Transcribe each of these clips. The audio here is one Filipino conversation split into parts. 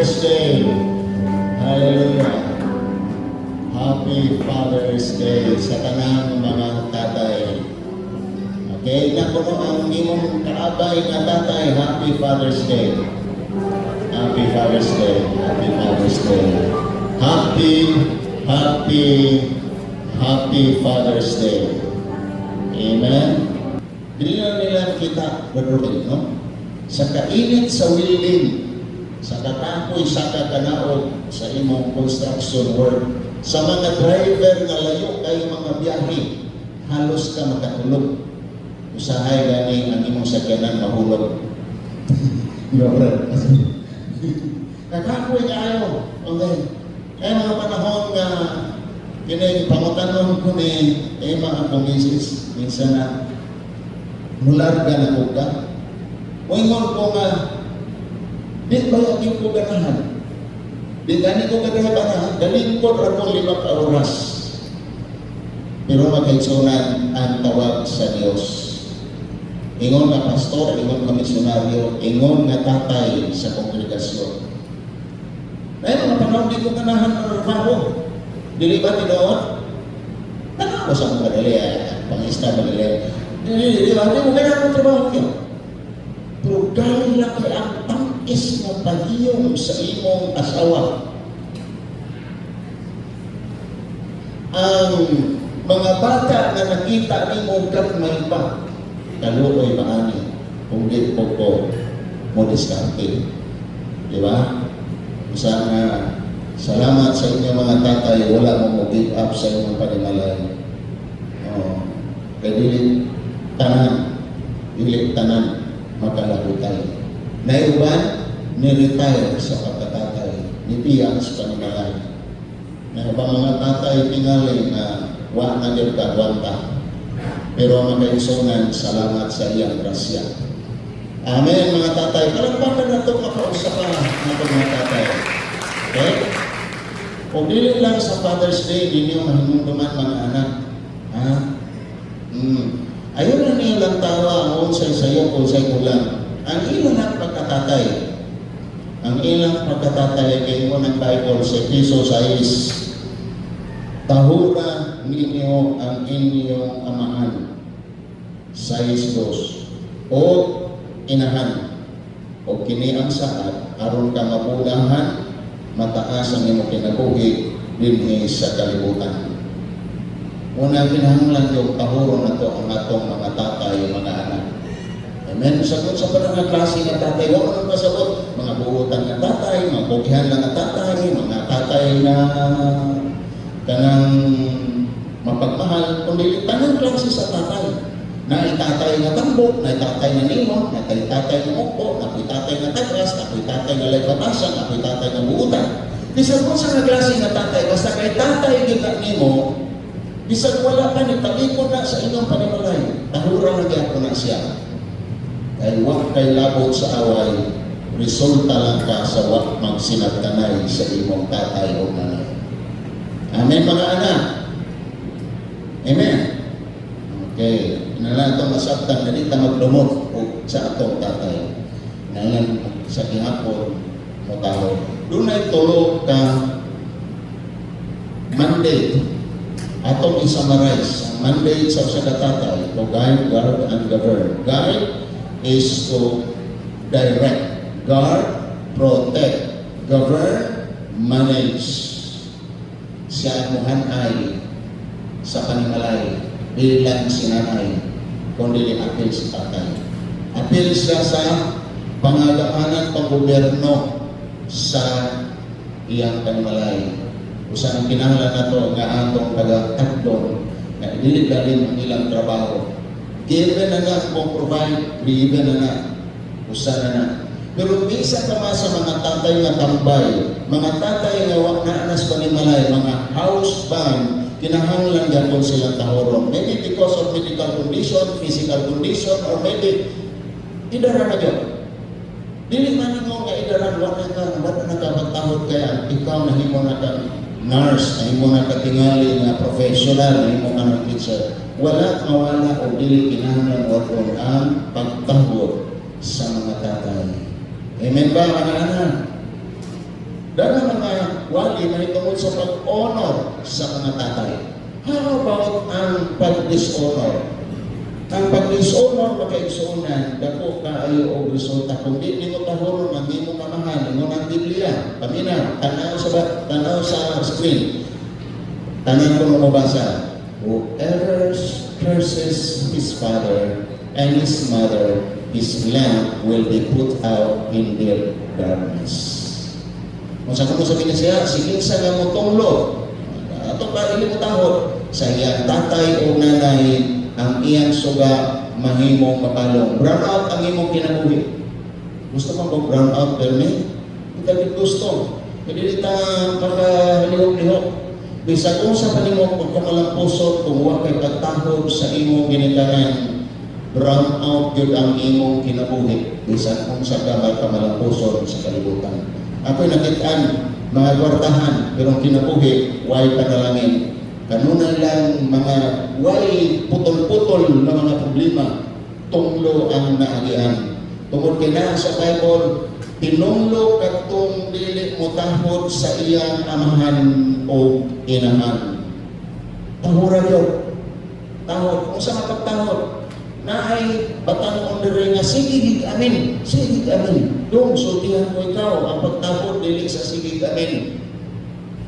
Father's Day. Hallelujah. Happy Father's Day sa tanang mga tatay. Okay, nakuno ang imong kaabay nga tatay. Happy Father's Day. Happy Father's Day. Happy Father's Day. Happy Father's Day. Amen. Dili na nila kita, Brother Rodel, no? Sa kainit sa willing, sa katakoy sa kakanaog sa imong construction work, sa mga driver nga layo kay mga biyahe, halos ka makatulog. Usahay gani ang imong sakyanan mahulog. Diba, bro? Katakoy kayo. Okay. Kaya mga panahon nga kini pangutanon ko ni mga komisis, minsan na mularga na ko ka. Moingon ko nga, di ba yakin ko ganahan? Di gani ko ganahan, galingkod akong 5 ka oras. Pero magkaitsunan ang tawag sa Diyos. Ingon nga pastor, ingon nga misyonaryo, ingon nga tatay sa kongregasyon. Ay, mga panahon di ko ganahan ng trabaho. Dili ba tinoon? Tanaw sa mga dali, pangista dali. Dili ba? Di mo ganahan ng trabaho niyo. Pero galing lang kay ang tangis na pagiyong sa imong asawa. Ang mga bata na nakita ni mo may pa, kaluoy maani, kung di po ko mo diskarte. Di ba? Sana, salamat sa inyo mga tatay, wala mo give up sa inyong panimalay. Kaya dili tanan, makalabutay. Naiuban, ni-retire sa pagkatatay, nipiyang sa panimalay. Na ba mga tatay tingali na wa na din kagwanta. Pero magkaisunan, salamat sa iyang grasya. Amen mga tatay. Palagpakan na ito makausap ka na ito mga tatay. Okay? Kung dili lang sa Father's Day, ninyo mahinunduman mga anak. Ha? Ayun na niyo lang tawa ang unsay sayo kung sa'y kulang. Ang ilang pagkatatay. Ang ilang pagkatatay kay mo ng Bible sa Efeso 6. Tahura ninyo ang inyong amahan. 6:2. O inahan o kini ang saad aron ka mabulahan mataas ang imong kinabuhi dinhi sa kalibutan. Una kinahanglan yung tahuro na to ang atong mga tatay, mga anak. Amen. Sagot sa parang klase ng tatay, wala nang pasabot, mga buutan ng tatay, mga bugihan lang ng tatay, mga tatay na kanang mapagmahal, kundi tanang klase sa tatay. Na itatay nga tambok, na itatay nga nimon, na itatay nga ukpo, na itatay nga tagras, na itatay nga lagbatasan, na itatay nga buutan. Bisag mo sa klase nga tatay, basta kay tatay gina nimo, bisag wala ka ni talikod na sa inyong panimalay, tahura na gyapon na siya. Kay wak kay labot sa away, resulta lang ka sa wak magsinagtanay sa imong tatay o nanay. Amen mga anak. Amen. Okay. Nalang itong masabtan na dito maglumot sa atong tatay. Nalang sa gihapon mo tao. Doon ay tulog ka mandate. Atong isummarize. Ang mandate sa tatay to guide, guard, and govern. Guide is to direct. Guard, protect. Govern, manage. Siya muhanay sa panimalay bilang sinanay, kundi apil si tatay. Apil siya sa pangalahanan panggobyerno sa iyang panimalay. Usa ang kinahanglan nato nga atong taga-tagdon na idili-dalin ang ilang trabaho. Given na na kung provide, given na usa na. Pero bisa kama sa mga tatay nga tambay, mga tatay nga wak na anas panimalay, mga house band, kinahanglan gapon silang tahoron. Maybe because of medical condition, physical condition, or maybe idara na yun. Dili man mo nga idara, wala na ka magtahod kaya ikaw na himo na ka nurse, na himo na ka tingali na professional, na himo ka ng teacher. Wala mawala o dili kinahanglan o ang pagtahod sa mga tatay. Amen ba, mga anak? Dahil mga wali may tungkol sa pag-honor sa mga tatay. How about ang pag-dishonor? Ang pag-dishonor makaigsuunan, dako kaayo og resulta. Kung di nimo kahuron ang imong mamahal, ingon ang Biblia, paminaw, tanaw sa screen. Tanan ko mo mabasa. Whoever curses his father and his mother, his lamp will be put out in their darkness. Kung sa kung sabihin niya siya, sige sa nga mo tunglo. Ato pa ili mo tahod sa iyang tatay o nanay ang iyang suga mahimong mabalong. Brown out ang imong kinabuhi. Gusto mo ba brown out perme? Hindi gusto. Hindi ta pagkalihok-lihok. Bisa kung sa panimong kung kamalampuson, kung huwag kay pagtahod sa imong ginikanan, brown out yun ang imong kinabuhi. Bisa kung sa kamalampuson sa kalibutan. Ako'y nakitaan, mga kwartahan, pero kinabuhi, huwag panalangin. Kanunay lang mga way putol-putol na mga problema, tunglo ang naagian. Tungod kina sa Bible, tinunglo katong dili mo tahod sa iyang amahan o inahan. Tahura yun. Tahod. Kung sa mapagtahod, na ay batang ondere nga, sige amin, sige amin. Doon, sultihan mo ikaw, ang pagtahod dili sa sige amin.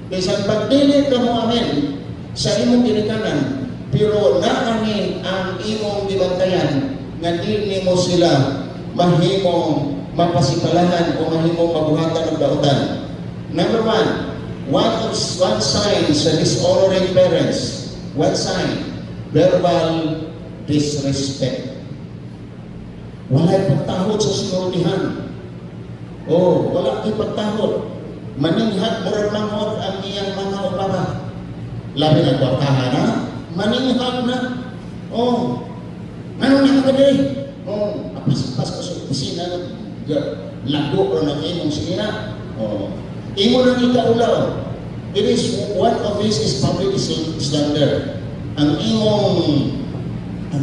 Kaysa pagdili ka mo amin, sa imong ginikanan, pero naani ang imong gibantayan nga di nimo sila mahimong mapasipalahan o mahimong mabuhatan ng dautan. Number one sign sa dishonoring parents, one sign, verbal disrespect. Wala'y pagtahod sa sinultihan. Wala kay pagtahod. Maninghat murag manghod ang iyang mga upama. Labi na kwartahan na, maninghag na. Ano na ka dali? Apas-apas ko sa opisina, lago o ng imong sikina. Imo na ikaulaw. It is, one of this is public standard. Ang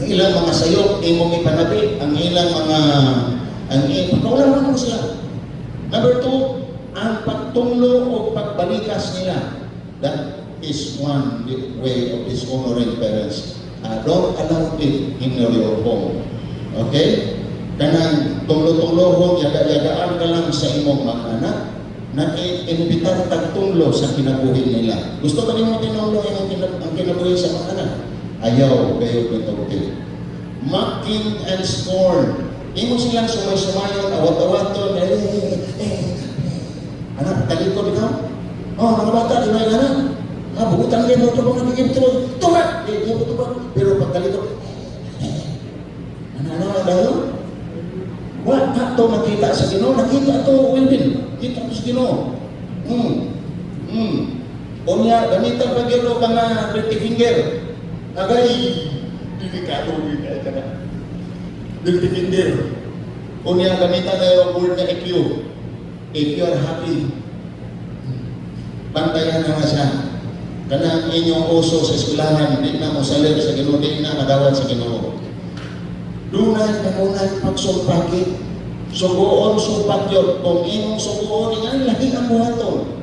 ilang mga sayok, imong ipanabi, ang pagkaulawan mo sila. Number 2, ang pagtunglo o pagbalikas nila. That is one way of dishonoring parents. Don't allow it in your home. Okay? Kanang tunglo-tunglohong, yaga-yagaan ka lang sa imong mga anak, na inimbitar tagtunglo sa kinabuhi nila. Gusto ba niyo tinunglo ang kinabuhi sa mga anak? Ayaw, kayo pitog-tip. Mocking and scorn. Imo silang sumay-sumayon, awat-awaton, anak, talikod ikaw? Mga bata, di ba yung anak? Bukutan kayo mo ito mga naging tumak! Pero pagkalito, ano dahil? Wala ito makita sa Ginoo, nakita ito, Wilvin. Kita ito sa Ginoo. Unya, gamitan pa gino ka nga dirty finger. Agay, delikado ka na. Dirty finger. Unya, gamitan na yung word na EQ. If you are happy, bantayan na nga siya. Kanang inyong uso sa eskwelahan, di na mo salir sa Ginoo, di na madawat sa Ginoo. Dunay kanunay pagsumpaki. Sugoon sumpak yun. Kung inyong sugoon, nga lahi ang buhaton.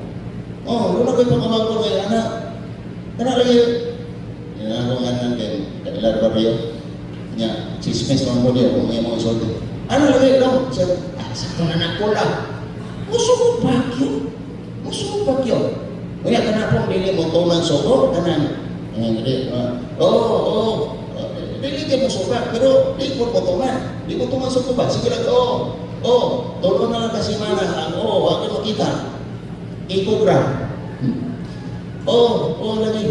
Luna ko'y pagmamagod kay anak. Anak lagi. Yan ako nga nang kailar barrio. Nya, chismes pang mo niya, kung may mga isolde. Ano lagi daw? Sa anak ko lang. Musumpak yun. Musumpak yun. Kaya kanapong dili mo tuman suko, kanan. Dili ka mo suka, pero di ko tuman. Di ko tuman suko ba? Sige lang, tulo na lang kasi mana ang akin makita. Ikugra. Lagi.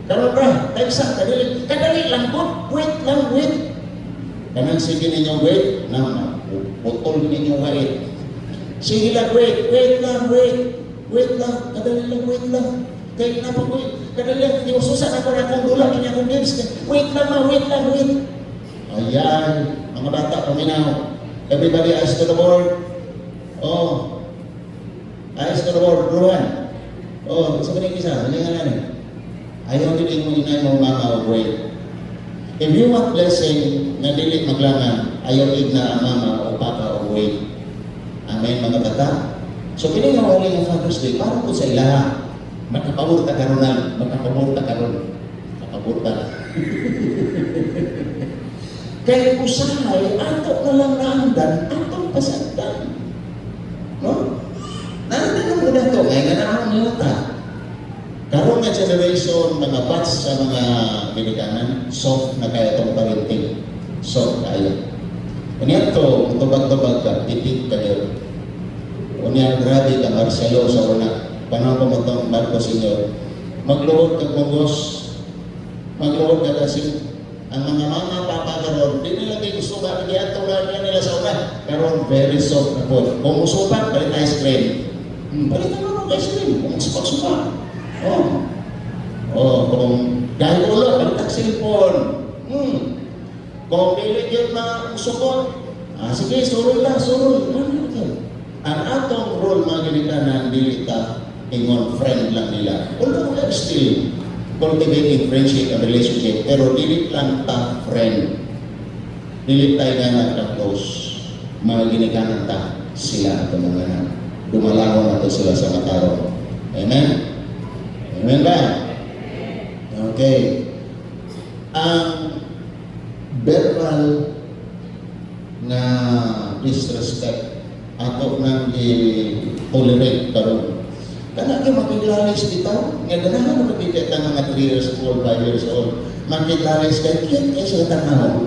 Karon bra, tagsa, kadali lang po. Wait. Kanang sige ninyong wait, putol ninyong wait. Sige lang, wait lang. Kadali lang, wait lang. Kaya na po, kadali lang, iususan ako na kung dulang niya kong games. Wait lang. Ayan, mga bata, paminaw. Everybody eyes to the board. Eyes to the board, Ruhan. Sabi niyo isa, halingan na rin. Ayaw din mo inay mo mama o wait. If you want blessing na dili maglangan, ayaw igna ang mama o papa o wait. Amen, mga bata. So kini nga wala yung Father's Day, para po sa ilaha. Magkapamurta karon na, magkapamurta karon. Magkapamurta. Kaya usahay, ato na lang naandan, atong pasagdan. No? Naandan mo na ito, kaya nga naman nilata. Karoon nga generation, mga batch sa mga Pilikanan, soft na kaya itong parenting. Soft kaya. Kanya ito, tubag-tubag ka, titik kayo. Kanya grabe ka, Marcelo sa una. Panahon ko mo itong Marcos Sr. Magluhod ka kung magluhod ka kasi ang mga papa karon, di nila kayo gusto ba, kaya tulad nila sa una. Karon, very soft na po. Kung usupan, palit ice cream. Palit naman ng ice cream, kung supak-supak. Kung dahil ulo, palit ang cellphone. Kung pilit yun na usukot, sige, surul lang, surul. Ang atong role mga Pilikanan, dilita, ingon friend lang nila. Although we are still cultivating friendship and relationship, pero dilit lang ta friend. Dilit tayo nga na close. Mga ginikanan ta sila at mga dumalangon nato sila sa matarong. Amen? Amen ba? Okay. Ang verbal na disrespect ato nang i-tolerate karon. Kana kayo makilalis bitaw, nga ganahan mo nakikita ng mga 3 years old, 5 years old, makilalis kayo, cute kayo sa tanaw.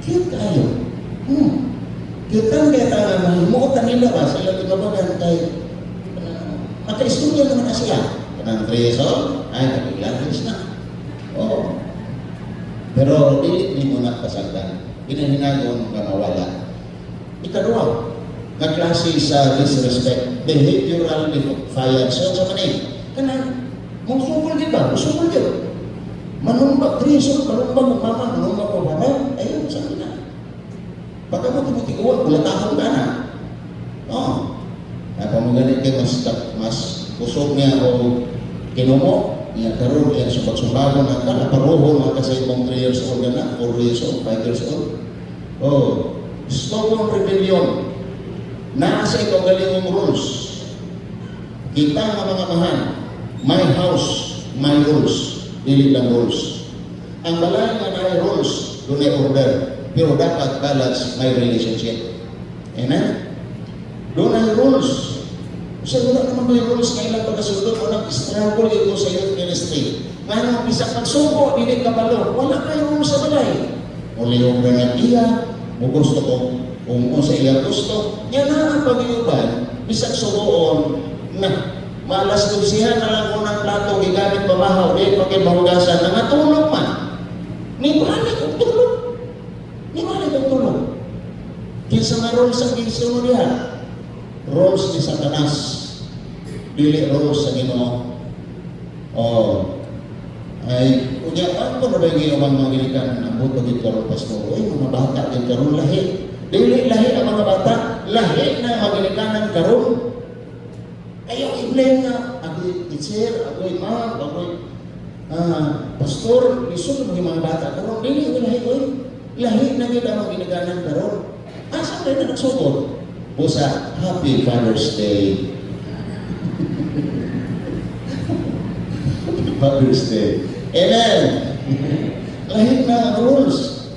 Cute kayo. Cute lang kaya tanaw, mukutan nila ba, sila tigabagan kayo. Maka-istorya naman na sila. Kanang 3 years old, ay, nakilalis na. Oo. Pero, dilit mo na kasagdan. Pinahinayon nga mawala. Ikaduwa, na klase sa disrespect, behavioral defiance. So, sa manay, kanang, magsukol din ba? Magsukol din. Manumbag, triso, manumbag, mama, manumbag ko, mama, ayun, sabi na. Baka mo tumutiguan, kulatahon ka na. Oo. Kaya pamaganit kayo, mas pusog niya o kinumo, niya karoon, niya sumbag-sumbago na ka, naparuho na kasi itong 3 years old na, 4 years old, 5 years old. Oh, stubborn rebellion. Nasa ikaw galingong rules. Kita nga mga mahal, my house, my rules. Dili lang rules. Ang balay nga na rules, doon ay order. Pero dapat balance my relationship. Amen? Doon ay rules. Kasi wala naman may rules na ilang pagkasunod o nag-struggle ito sa youth ministry. Ngayon, bisang pagsuko, hindi ka balo. Wala kayo rules sa balay. Muli yung ganyan iya, mo gusto ko, kung sa iya gusto, yan na ang pag-iuban, bisang subuon na malas siya na lang unang plato, gigamit pamahaw, di pagkibahugasan, na natulog man. Ni balik ang tulog. Ni balik ang tulog. Kinsa nga rules ang gisunod yan? Rules ni Satanas. Dili rules sa Ginoo. Ay, kunya, ano na ba yung ginawang mga ginikan ng buto dito karon pasto? Ay, mga bata din karon lahi. Dili lahi ang mga bata, lahi na mga ginikanan karon. Ayaw i-blame nga, agoy teacher, agoy ma'am, agoy pastor, lisun ng mga bata karon. Dili ko lahi, oy. Lahi na nila ang mga ginikanan karon. Asa kayo na nagsugod? Busa, Happy Father's Day. Father's Day. Amen. Lahit na rules.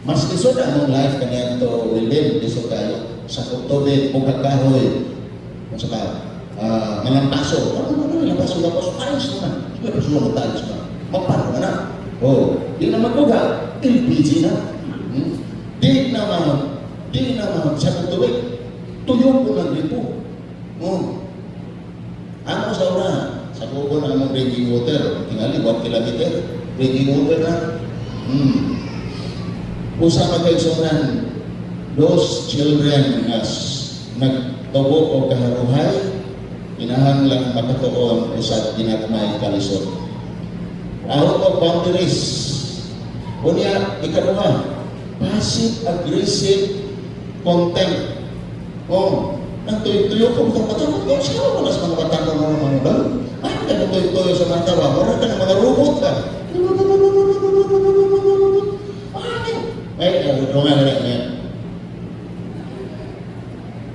Mas isod ang life kanya to William, isod kayo. Sa kutubig, mukha kahoy. Kung saka, malampaso. Malampaso na po. Ayos naman. Ayos naman tayo naman. Magpano ka na. Di na magbuga. LPG na. Di naman sa kutubig. Tuyo ko lang dito. Ako sa una, sa kuko na mong drinking water, tingali, 1 kilometer, drinking water na. Usama kayo sunan, those children as nagtubo o kaharuhay, inahanglang makatuon usad ginagmay kalisod. Out of boundaries. Unya, ikaduha, passive-aggressive contempt. Nagtuyo-tuyo ko, matapot ko, siya mo nas mga batang ng mga dal. Ay, nagtuyo-tuyo sa mga tawa, wala ka ng mga robot ka. Ay, rungan na yan.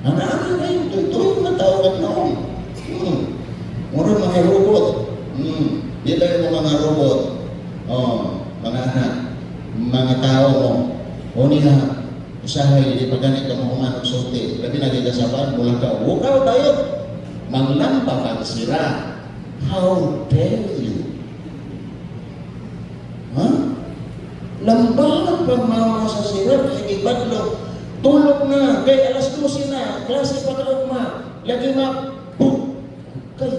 Ano na yun? Ito yung matawag noon. Mura mga robot. Di ba yung mga robot? Mga anak, mga tao mo. O niya, usahay, di pa ganit ka mo kumanong sulti. Labi nagkakasapan, mula ka, wukaw tayo. Maglampa ka sira. How dare you? Lambangan pa mga sa sira, kaya ibadlo. Tulog na, kay alas 12 na, klase pa ka ma. Lagi boom! Okay.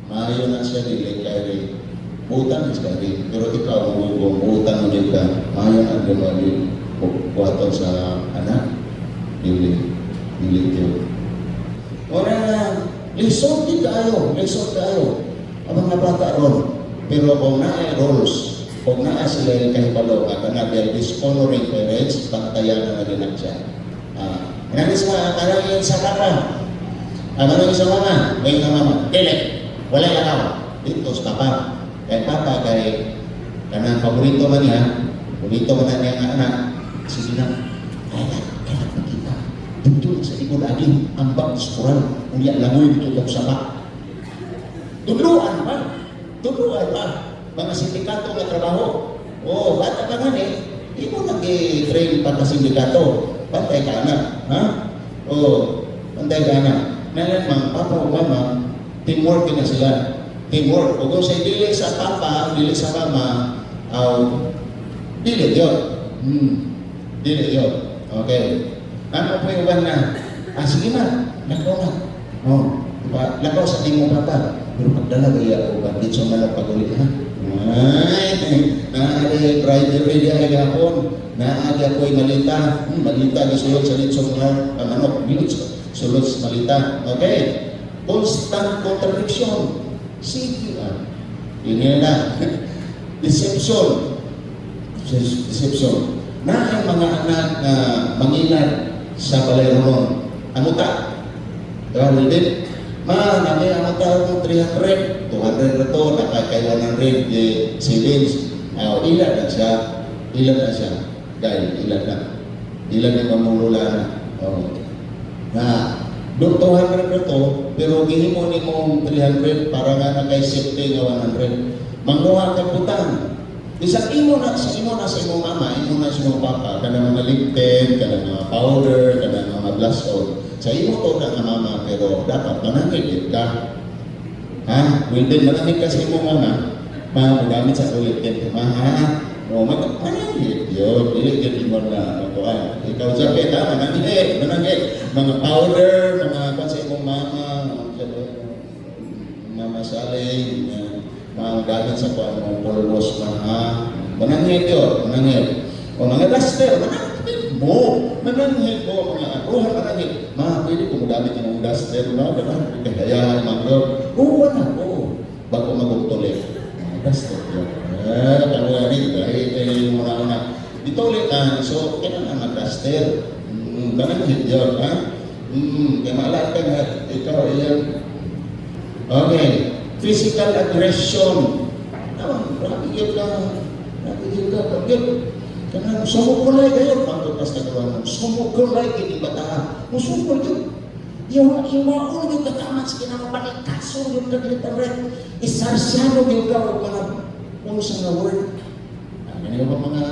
Maayo na siya dili kay butan siya rin. Pero ikaw mo butan mo din ka. Maayo na dumali buhaton sa anak. Dili yun. Ora, lisod di kayo. Ang mga bata ron. Pero kung naay rules, kung naa sila yung kahibalo, at nga they're dishonoring parents, pantayan na naging siya. Nangis sa karangin sa kaka. Karangin sa mama, may nga mama, dili, wala yung akaw. Dito sa papa. Kaya papa, kay kanang paborito man niya, paborito man niya ang anak, sige na, kaya nakikita. Dito sa likod aging, ang bagskuran, unya langoy dito sa pa. Tudluan pa. Mga sindikato nga trabaho. Bata ka nga di mo nag-train pa sa sindikato. Bantay ka na. Bantay ka na. Nalan mga papa o mama, teamwork na sila. Teamwork. O kung sa'y dili sa papa, dili sa mama, dili yun. Dili yun. Okay. Ano po yung na? Sige na. Lakaw na. Lakaw sa tingong papa. Pero magdala kaya ako ba? Dito sa manok pagulit ha? Naagay rider ready ay gapon. Naagay ako'y malita. Malita na sulod sa litso mga manok. Sulod sa malita. Okay? Constant contradiction. Sige Ini na. Deception. Na ang mga anak na mangingat sa balayron. Ano ta? Dahil din. Namin ang tao ng 300, 200 na to, nakakay 100 savings. Ilan na siya. Dahil ilan na mamulula na. Doon 200 na to, pero gihimo ni mong 300 para nga nakay safety nga 100. Manguha ka putang. Isang imo na sa imong mama, imo na sa imong papa, kada mga lipten, kada mga powder, kada mga blush on. Sa imo to ka nga mama, pero dapat manangit ka. Within manangit ka sa imong mama, magamit sa lipten. Manangit yun. Dili mo na nakuha. Ikaw sa kita, manangit. Mga powder, mga sa imong mama, mama saling, mga gamit sa pulbos manangit yun, o mga duster, manangit mo, mga aruhan, manangit. Pwede ko magamit yung duster, kaya mangrove, bago magugtuloy, mga duster yun. Kano nga rin, dahil yung mga anak, dito ulit, so, kailangan mag-duster, manangit yun, kaya maalala ka nga, ikaw, iyan. Okay. Physical aggression. Rapigil ka. Kanang sumukulay kayo. Pagkakas na gawa mo. Sumukulay kayo bata. Musumul yun. Yung maon yung kakaman sa kinamabalik. Kaso yung kaglitaret. Isarsyano yung ka. Kung sa nga word. Ganyan ba mga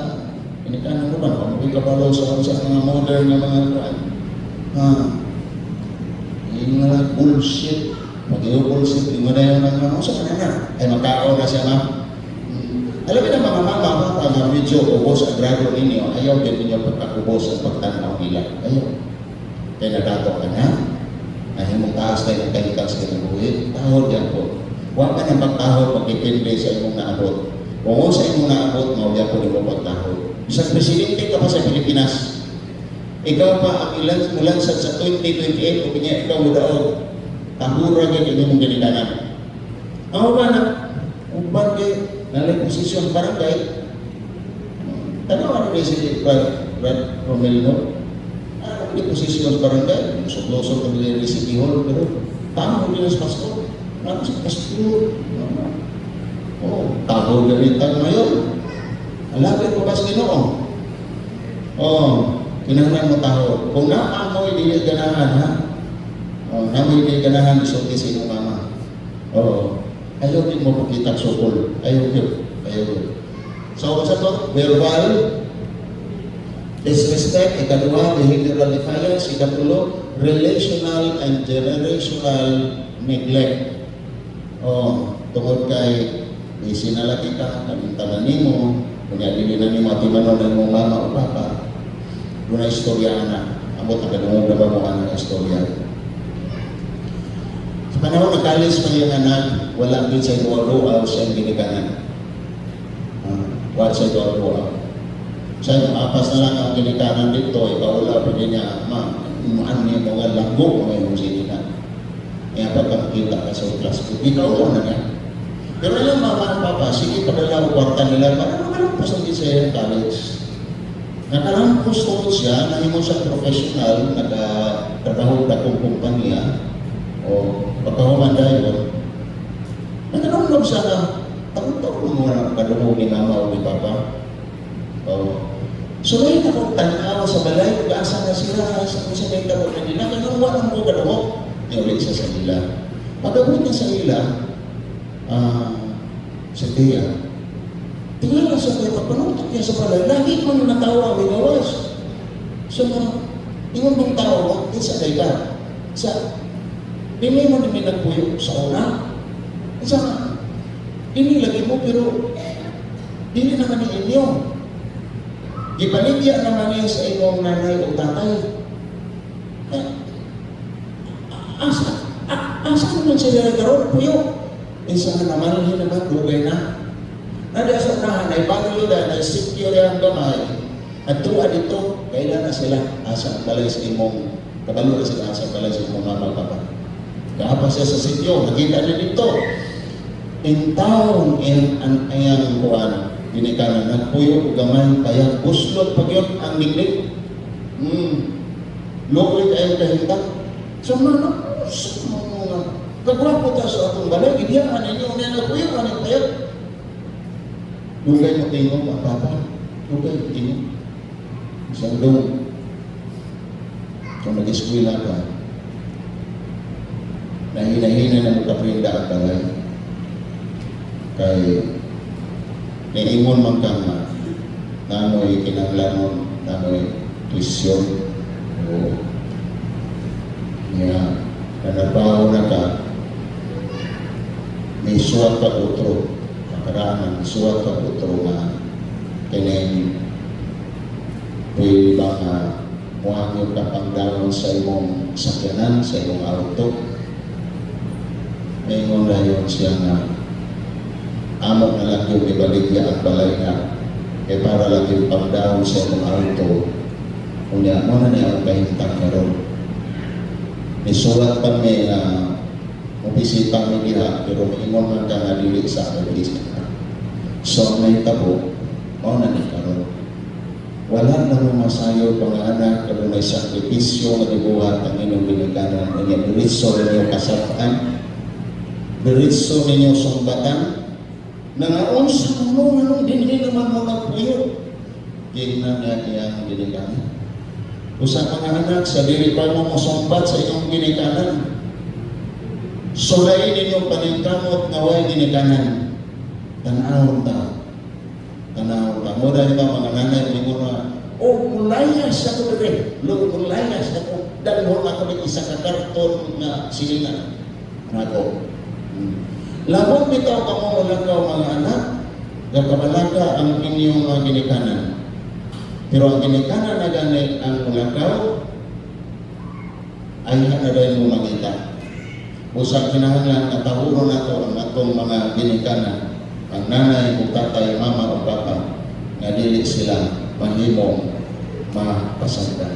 inikanan mo ba? Kung ikabalo sa mga modern na mga kuwan. Yung mga bullshit. Mag-iubullshit, hindi mo na yung sa kanina. Ay magkao na siya, ma'am. Alam mo na mga mama, mga video, ubos ang grado ninyo, ayaw din ninyo pagkakubos at pagtanaw nila. Ayaw. Kaya nadato ka na. Ay mong taas na yung kahitang sa kinabuhi. Tahod yan po. Huwag ka na magtahod, magkipindi sa imong naabot. Kung sa imong naabot, mawala po din mo pagtahod. Isang presidente ka pa sa Pilipinas. Ikaw pa ang ilan sa 2028, kung niya ikaw mo daog. Tahura ka kayo mong ganilangan. Ako ba na? Uban kayo, nalang posisyon barangay. Ano si Brad Romero? Ano posisyon barangay? Musok-lusok ang nilay si City Hall, pero tama mo nila sa pastor. Ano sa pastor? Tahura rin tayo ngayon. Alapit mo ba sa Ginoo? Kinahanglan mo taho. Kung naamoy dili ganahan ha. Oh, naamoy dili ganahan isulti sa imong mama. Oo. Ayaw din mo pakita sukol. Ayaw yun. Ayaw yun. So, sa to, verbal disrespect, ikaduha, behavioral defiance, ikatulo, relational and generational neglect. Oh, tungod kay isinalaki ka, kamintalan nimo, kunya dili na nimo atimanon ng mong mama o papa, doon na istorya na, amot ang ganungog na ba mo ang istorya. Sa panahon na college pa yung anak, wala din sa duwa-duwa siyang ginikanan. Wala sa duwa-duwa. Sa yung apas na lang ang ginikanan dito, ikaw wala pa din niya, ano yung mga langgo, mga yung sinikan. Kaya pagkakita ka sa class ko, ikaw na niya. Pero yung mama at papa, sige padala ko kwarta nila, para nakalampos ang sa yung college. Nakalampos ko siya, nahimo siya professional, nagkatahog na kong kumpanya, o pagkahuman dahil, nagkaroon siya na, taon-taon mo na kadungog ni mama o ni papa. So ngayon akong tanawa sa balay, kung-asa na sila, sa may tarot na nila, ganun walang mo kadungog. Ulit sa nila. Pag-abot na sa nila, sa tiya, tingnan sa kaya pagpanutok niya sa palay, lagi ko nung natawa, may gawas. So, ingon bang tao, isa kay ka. Sa, hindi mo namin nagpuyo sa una. Isa nga, inilagay mo, pero hindi naman ni inyo. Ipaligya naman niya sa inyong nanay o tatay. Asa naman sila nagkaroon, puyo. Isa nga naman, hindi naman, lugay na. Nada sa unahan ay bago yun na secure ang gamay at tuwa dito, kailan na sila asa ang balay sa imong kabalo na sila asa ang balay sa imong mama papa. Kaapa siya sa sityo, nakita na dito. In town, ang ayang kuwan, ginikanan, nagpuyo o gamay, kaya buslot pag yun ang niglig. Lokoy kayong kahinta. So mga kagwapo ta sa atong balay, gidiyakan ninyo, na nagpuyo, anong kaya? Dugay mo tingog, mga papa. Dugay mo tingog. Isang doon. Kung nag-eskwila ka, nahina-hina na magkaprinda ang balay. Kay niingon man ka nga, namoy kinanglanon, namoy tuisyon. O niya, nanarbaho na ka, may suwat ka utro. Karaan suwat ka utro nga kinin pwede ba nga muhangyo ka pang dalon sa imong sakyanan, sa imong auto. Ngayon dayon siya nga amok na lang yung ibaligya at balay na para lang yung pang dalon sa imong auto. Kunya, mo na niya ang kahintang karon. Nisulat pa may bisita mo diha, pero maingon man ka nga dili sa bisita. So may tabo, o na ni karon. Wala na mo masayo panganak, pero may sakripisyo na dibuhat ang inyong binigkanan, ang inyong diritso ninyo kasapaan, diritso ninyo sumbatan, na ngaon sa kuno, anong hindi naman mo nagpuyo. Gina na iyang binigkanan. Usa panganak, sa dili pa mo musumbat sa inyong binigkanan. Sulay ninyo paningkamot na way ginikanan. Tanawon ta. Tanawon ta. Muna ito mga nanay, may muna, mulayas ako rin. Mulayas ako. Dalhon ako ng isa ka karton na silingan. Ako. Labot bitaw ka mo malagaw mga anak, gagabalaga ang inyong mga ginikanan. Pero ang ginikanan na gani ang malagaw, ay hanaday mo makita. Usang kinahanglan na tahuro na ito ang atong mga ginikanan, ang nanay, o tatay, mama o papa, na dili sila mahimong mapasanda.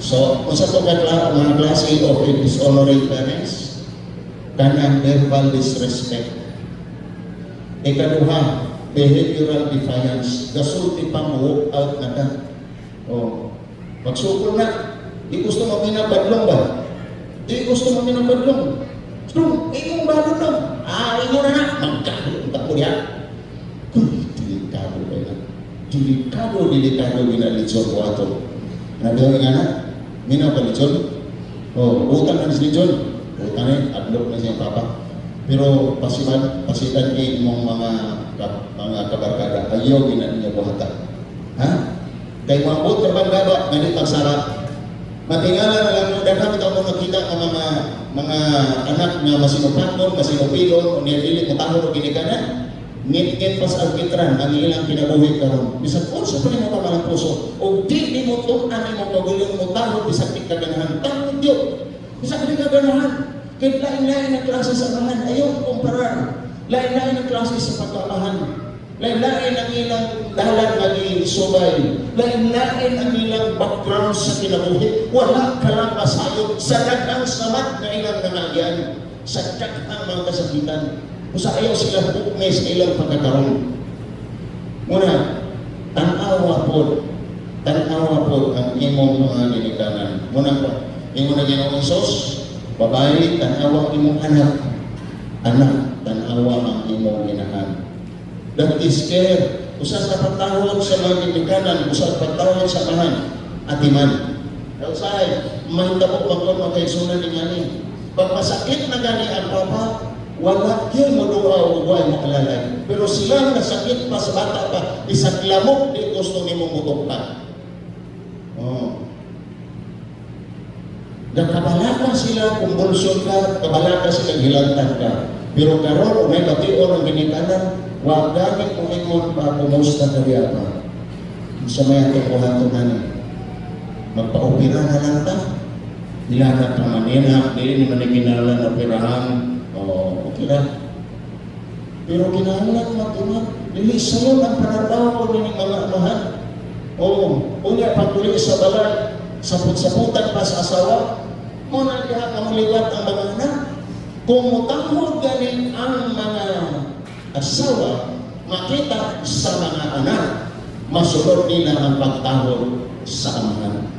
So, kung sa ito mga klase of dishonoring parents, kanang verbal disrespect. Ikaduha, behavioral defiance. Gasulti pa mo, out na ka. Magsukol na. Di gusto mo pinabadlong ba? Di gusto mo minabadlong. So, ikong balo lang. Inyo na na. Magkano. Tako niya. Delikado kayo na. Delikado ginalitsyon ko ato. Nagawin nga na, minaw ka ni John. Oh, utang na si John. Utang adlok na siyang papa. Pero pasitan kay mong mga kabarkada, ayaw ginan niya buhatan. Ha? Kay maabot ka bang gaba, ganit pagsara. Matingala na lang, daghan ito mo nakita ang mga anak na masinupaton, masinupilon, o nililit mo tahon o ginikanan. Ngit-ngit pa sa alkitran, ang ilang kinabuhi karon. Bisag po, sa pala mo pamalang puso. O di mo itong ani mo pagulong mo tahon, bisag di kaganahan. Tahon diyo. Bisag di kaganahan. Kahit lain-lain na klase sa amahan, ayaw kumparar. Lain-lain na klase sa pagkamahan. Lain-lain ang ilang dalan naging subay. Lain-lain ang ilang background sa kinabuhi. Wala ka lang masayot sa daghang samat na ilang nanagyan. Sa daghang mga kasakitan. Kung sa ayaw sila bukme sa ilang pagkakaroon. Muna, tanawa po ang imong mga ginikanan. Muna po, imong na Ginoong Hesus, babae, tanawa ang imong anak. Anak, tanawa ang imong ginahan. That is care. Usas na patawad sa mga ginikanan, usas patawad sa mahan, atiman. Usay, mahita po magkaisunan ni Ngani. Pag masakit na gani ang papa, wala yun mo doa o huwag mo alalay. Pero sila nasakit pa sa bata pa, isang lamok di gusto ni mo mutukpan. Oh. Nakabalaka sila kung bulsyon ka, kabalaka sila hilantan ka. Pero karon may bation ang ginikanan, wag gamit mo ingon pa kumusta ka riya pa. Sa may atong kuhantunan, magpa-opera na lang ta. Nilanap pa manina, di naman kinala na operahan. Oh, okay na. Pero kinahanglan mag-ingat. Dili sayon ang pananaw ko ng mga amahan. Oo, unya pagtuli sa balay, sapot-saputan pa sa asawa, muna diha kamuliwat ang mga anak. Kung mutangod galing ang mga asawa, makita sa mga anak, masunod nila ang pagtahod sa amahan.